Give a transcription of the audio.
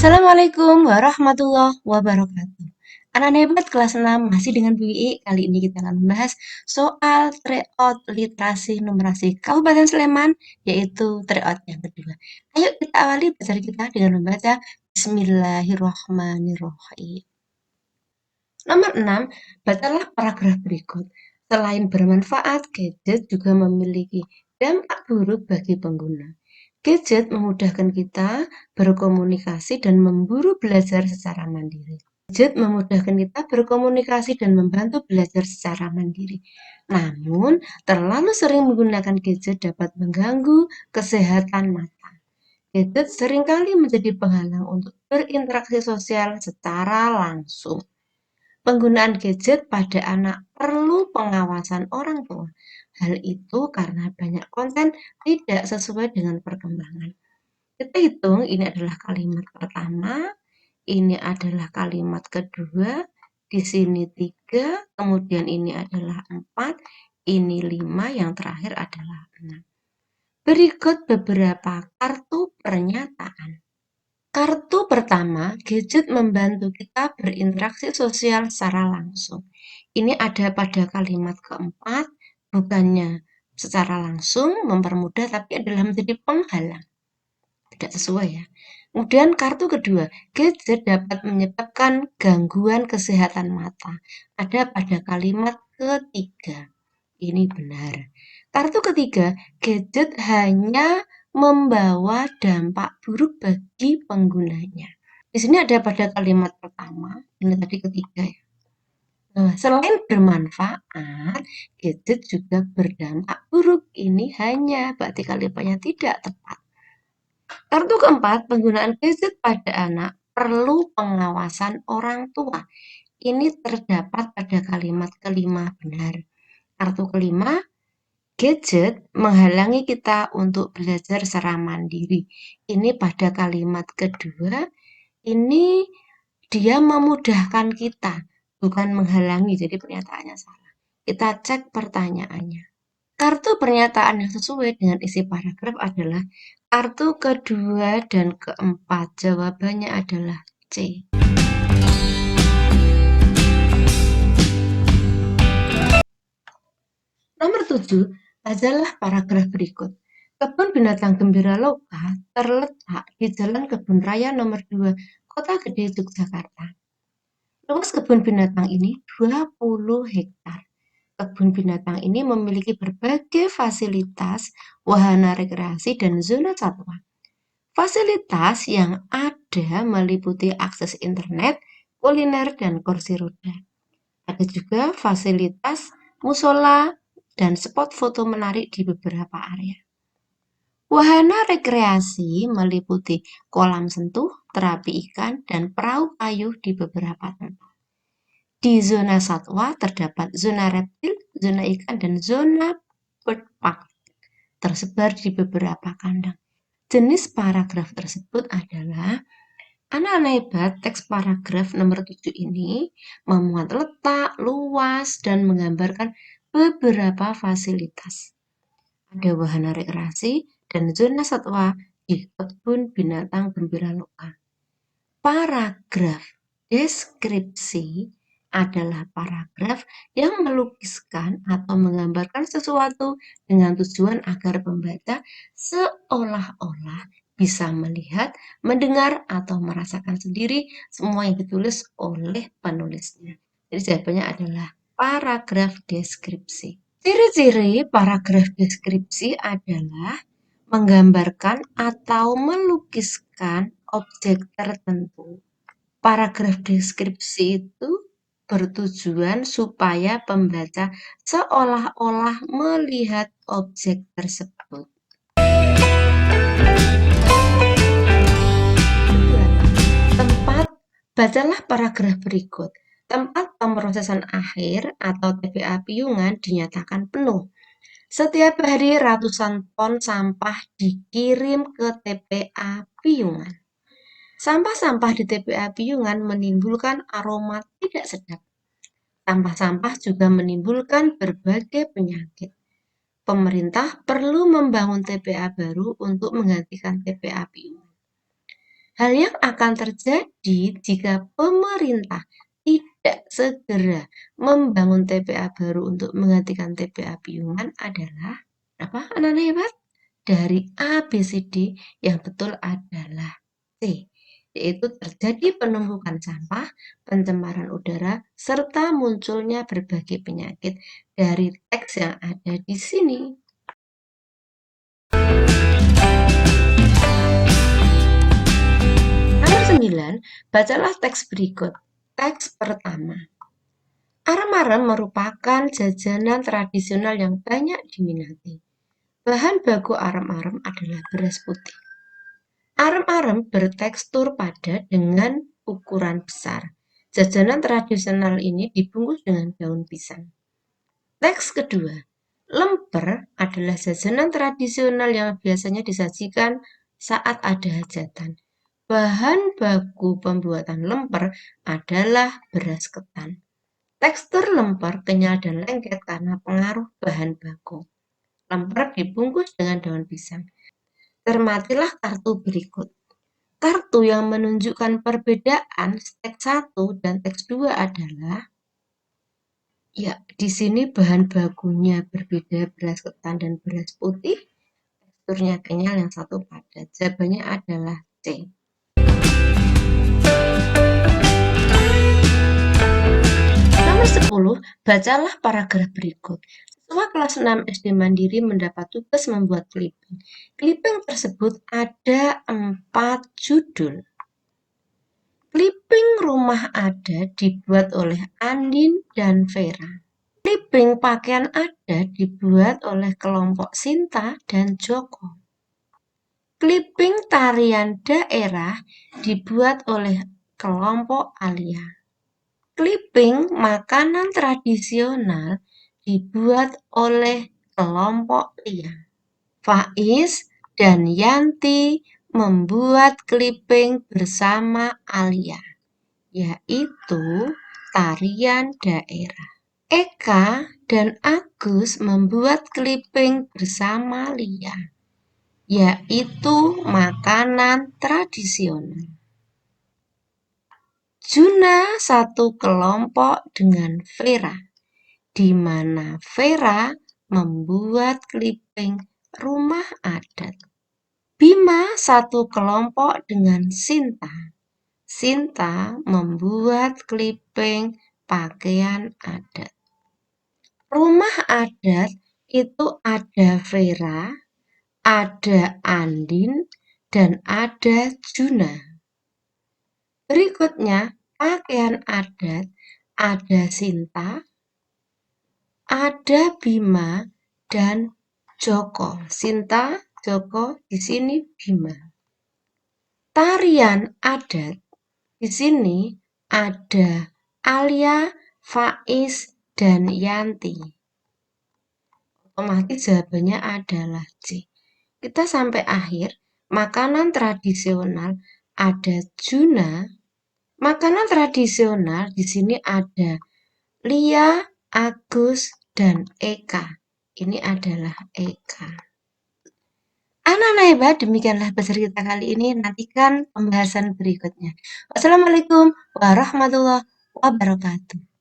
Assalamualaikum warahmatullahi wabarakatuh. Anak hebat kelas 6 masih dengan Bu Ii. Kali ini kita akan membahas soal tryout literasi numerasi Kabupaten Sleman, yaitu tryout yang kedua. Ayo kita awali belajar kita dengan membaca Bismillahirrahmanirrahim. Nomor 6, bacalah paragraf berikut. Selain bermanfaat, gadget juga memiliki dampak buruk bagi pengguna. Gadget memudahkan kita berkomunikasi dan memburu belajar secara mandiri. Gadget memudahkan kita berkomunikasi dan membantu belajar secara mandiri. Namun, terlalu sering menggunakan gadget dapat mengganggu kesehatan mata. Gadget seringkali menjadi penghalang untuk berinteraksi sosial secara langsung. Penggunaan gadget pada anak perlu pengawasan orang tua. Hal itu karena banyak konten tidak sesuai dengan perkembangan. Kita hitung, ini adalah kalimat pertama, ini adalah kalimat kedua, di sini 3, kemudian ini adalah 4, ini 5, yang terakhir adalah 6. Berikut beberapa kartu pernyataan. Kartu pertama, gadget membantu kita berinteraksi sosial secara langsung. Ini ada pada kalimat keempat, bukannya secara langsung mempermudah, tapi adalah menjadi penghalang. Tidak sesuai ya. Kemudian kartu kedua, gadget dapat menyebabkan gangguan kesehatan mata. Ada pada kalimat ketiga. Ini benar. Kartu ketiga, gadget hanya membawa dampak buruk bagi penggunanya. Di sini ada pada kalimat pertama, ini tadi ketiga ya. Nah, selain bermanfaat, gadget juga berdampak buruk. Ini hanya berarti kalimatnya tidak tepat. Kartu keempat, penggunaan gadget pada anak perlu pengawasan orang tua. Ini terdapat pada kalimat kelima benar. Kartu kelima, gadget menghalangi kita untuk belajar secara mandiri. Ini pada kalimat kedua, ini dia memudahkan kita, bukan menghalangi, jadi pernyataannya salah. Kita cek pertanyaannya. Kartu pernyataan yang sesuai dengan isi paragraf adalah kartu kedua dan keempat. Jawabannya adalah C. Nomor 7, bacalah paragraf berikut. Kebun Binatang Gembira Loka terletak di Jalan Kebun Raya nomor 2, Kota Gede, Yogyakarta. Luas kebun binatang ini 20 hektar. Kebun binatang ini memiliki berbagai fasilitas, wahana rekreasi, dan zona satwa. Fasilitas yang ada meliputi akses internet, kuliner, dan kursi roda. Ada juga fasilitas musola dan spot foto menarik di beberapa area. Wahana rekreasi meliputi kolam sentuh, terapi ikan, dan perahu kayu di beberapa tempat. Di zona satwa terdapat zona reptil, zona ikan, dan zona bird park tersebar di beberapa kandang. Jenis paragraf tersebut adalah anak-anak hebat. Teks paragraf nomor 7 ini memuat letak, luas, dan menggambarkan beberapa fasilitas. Ada wahana rekreasi dan zona satwa di Kebun Binatang Gembira Loka. Paragraf deskripsi adalah paragraf yang melukiskan atau menggambarkan sesuatu dengan tujuan agar pembaca seolah-olah bisa melihat, mendengar, atau merasakan sendiri semua yang ditulis oleh penulisnya. Jadi jawabannya adalah paragraf deskripsi. Ciri-ciri paragraf deskripsi adalah menggambarkan atau melukiskan objek tertentu. Paragraf deskripsi itu bertujuan supaya pembaca seolah-olah melihat objek tersebut. Tempat, bacalah paragraf berikut. Tempat pemrosesan akhir atau TPA Piungan dinyatakan penuh. Setiap hari ratusan ton sampah dikirim ke TPA Piungan. Sampah-sampah di TPA Piungan menimbulkan aroma tidak sedap. Sampah-sampah juga menimbulkan berbagai penyakit. Pemerintah perlu membangun TPA baru untuk menggantikan TPA Piungan. Hal yang akan terjadi jika pemerintah tidak segera membangun TPA baru untuk menggantikan TPA Piungan adalah apa? Anak-anak hebat? Dari A, B, C, D yang betul adalah C, yaitu terjadi penumpukan sampah, pencemaran udara, serta munculnya berbagai penyakit dari teks yang ada di sini. Nomor 9, bacalah teks berikut. Teks pertama. Arem-arem merupakan jajanan tradisional yang banyak diminati. Bahan baku arem-arem adalah beras putih. Arem-arem bertekstur padat dengan ukuran besar. Jajanan tradisional ini dibungkus dengan daun pisang. Teks kedua, lemper adalah jajanan tradisional yang biasanya disajikan saat ada hajatan. Bahan baku pembuatan lemper adalah beras ketan. Tekstur lemper kenyal dan lengket karena pengaruh bahan baku. Lemper dibungkus dengan daun pisang. Cermatilah kartu berikut. Kartu yang menunjukkan perbedaan teks 1 dan teks 2 adalah ya, di sini bahan bakunya berbeda, beras ketan dan beras putih. Teksturnya kenyal, yang satu padat. Jawabannya adalah C. Nomor 10, bacalah paragraf berikut. Siswa kelas 6 SD Mandiri mendapat tugas membuat clipping. Clipping tersebut ada 4 judul. Clipping rumah adat dibuat oleh Andin dan Vera. Clipping pakaian adat dibuat oleh kelompok Sinta dan Joko. Clipping tarian daerah dibuat oleh kelompok Alia. Clipping makanan tradisional dibuat oleh kelompok Lia. Faiz dan Yanti membuat clipping bersama Alia, yaitu tarian daerah. Eka dan Agus membuat clipping bersama Lia, yaitu makanan tradisional. Juna satu kelompok dengan Vera, di mana Vera membuat clipping rumah adat. Bima satu kelompok dengan Sinta. Sinta membuat clipping pakaian adat. Rumah adat itu ada Vera, ada Andin, dan ada Juna. Berikutnya, pakaian adat ada Sinta, ada Bima, dan Joko. Sinta, Joko, di sini Bima. Tarian adat di sini ada Alia, Faiz, dan Yanti. Otomatis jawabannya adalah C. Kita sampai akhir. Makanan tradisional ada Juna. Makanan tradisional di sini ada Lia, Agus, dan Eka. Ini adalah Eka. Anak-anak hebat, demikianlah belajar kita kali ini. Nantikan pembahasan berikutnya. Wassalamualaikum warahmatullahi wabarakatuh.